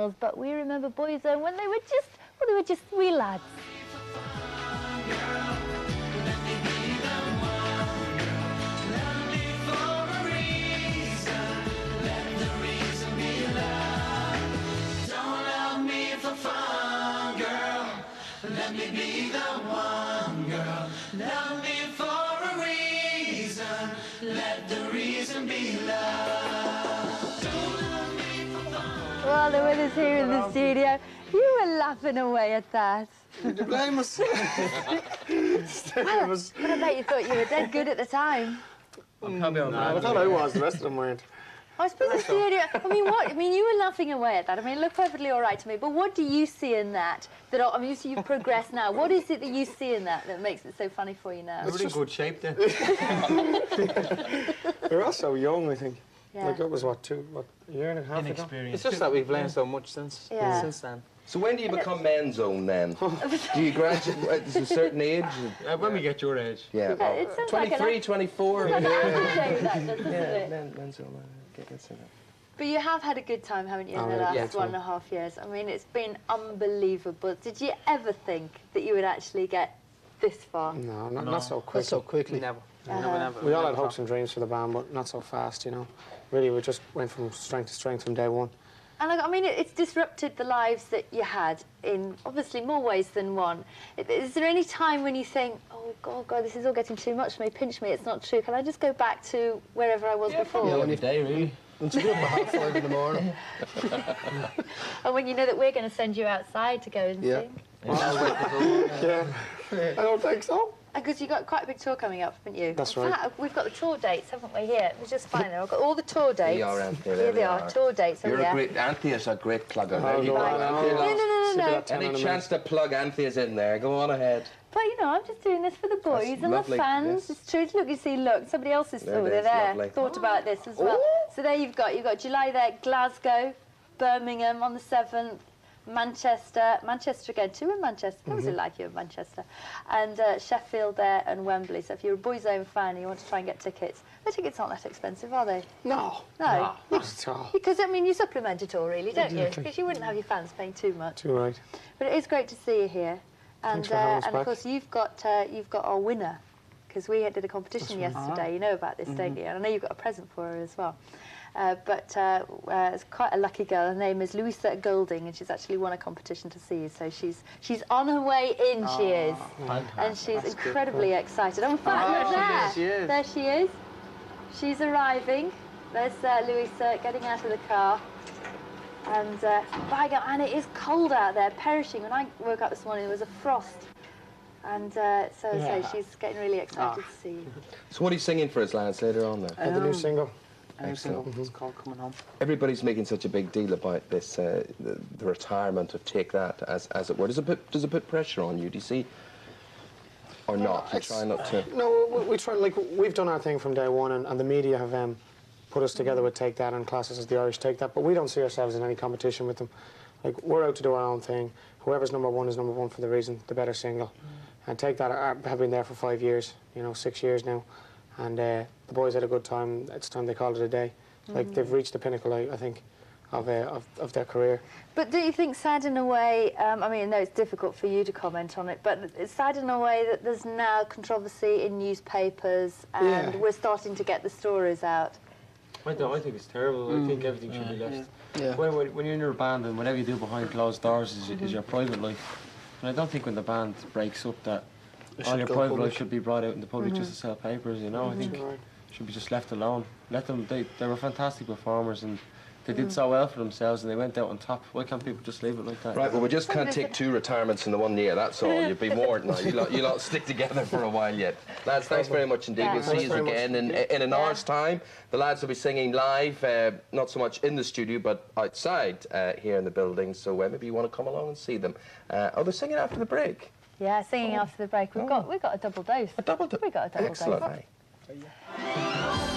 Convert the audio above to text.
professionals, but we remember Boyzone when they were just wee lads. Let me be the one, girl. Love me for a reason. Let the reason be love. Don't love me for fun. Well, they're with us here in the studio. You were laughing away at that. Did you blame us? But I bet you thought you were dead good at the time. I thought I was. The rest of them weren't. I suppose the studio. I mean, you were laughing away at that. I mean, it looked perfectly all right to me. But what do you see in that? I mean, you see you've progressed now. What is it that you see in that makes it so funny for you now? We're in good shape then. We're all so young, I think. Yeah. Like it was what, a year and a half ago? Inexperienced. It's just that we've learned so much since then. So when do you become men's own then? Do you graduate at a certain age? When we get your age. Yeah. It sounds like 23, 24. Like doesn't Yeah, it? men's own. Let's see that. But you have had a good time, haven't you, in the last 1.5 years? I mean, it's been unbelievable. Did you ever think that you would actually get this far? No, not so quick. Not so quickly. Never. Never. We all had hopes and dreams for the band, but not so fast, you know. Really, we just went from strength to strength from day one. And I mean, it's disrupted the lives that you had in obviously more ways than one. Is there any time when you think, oh God, this is all getting too much for me, pinch me, it's not true, can I just go back to wherever I was before? Yeah, any day, really. Until you up at 5:30 in the morning. And when you know that we're going to send you outside to go and sing? Yeah. I don't think so. Because you've got quite a big tour coming up, haven't you? That's In right. fact, we've got the tour dates, haven't we, here? We'll just find them. I've got all the tour dates. Here you are, Anthea. Here they are, tour dates. You're a great... Anthea's a great plugger. No. Any chance to plug Anthea's in there? Go on ahead. But, you know, I'm just doing this for the boys and lovely, the fans. yes. It's true. Look, somebody else is There it they're is, there. lovely. Thought about this as well. So there you've got July there, Glasgow, Birmingham on the 7th, Manchester again, 2 in Manchester. What was it like you in Manchester? And Sheffield there and Wembley. So if you're a Boyzone fan and you want to try and get tickets, the tickets aren't that expensive, are they? No. No. Not at all. Because, I mean, you supplement it all, really, don't you? Because you wouldn't have your fans paying too much. Too right. But it is great to see you here. And, Thanks for having us and back. of course, you've got our winner, because we did a competition yesterday. You know about this, don't you? And I know you've got a present for her as well. But it's quite a lucky girl. Her name is Louisa Golding, and she's actually won a competition to see you. So she's on her way in. She is, and she's incredibly excited. Oh, in fact, look there. There she is. She's arriving. There's Louisa getting out of the car. And by God, and it is cold out there, perishing. When I woke up this morning, there was a frost. And so she's getting really excited to see you. So what are you singing for us, lads, later on there? The new single. Excellent. It's called Coming Home. Everybody's making such a big deal about this, the retirement of Take That, as it were. Does it put pressure on you, do you see? Or not? You try not to... No, we try, like, we've done our thing from day one, and the media have put us together with Take That and classes as the Irish Take That, but we don't see ourselves in any competition with them. Like, we're out to do our own thing. Whoever's number one is number one for the reason, the better single. And Take That have been there for 5 years, 6 years now. And the boys had a good time. It's time they called it a day. Like, they've reached the pinnacle, I think, of their career. But do you think sad in a way, I mean, I know it's difficult for you to comment on it, but it's sad in a way that there's now controversy in newspapers and we're starting to get the stories out? I think it's terrible. I think everything should be left. Yeah. When you're in your band and whatever you do behind closed doors is your private life. And I don't think when the band breaks up that all your private life should be brought out in the public just to sell papers, I think it should be just left alone. Let them, they were fantastic performers and they did so well for themselves and they went out on top. Why can't people just leave it like that? Right, well, we just can't take 2 retirements in the 1 year, that's all. You'd be more than that. You lot stick together for a while yet. Lads, thanks very much indeed. We'll see you again in an hour's time. The lads will be singing live, not so much in the studio, but outside here in the building. So maybe you want to come along and see them. They're singing after the break. Yeah, singing after the break. We've got a double dose. A double dose? We've got a double Excellent. dose. Excellent.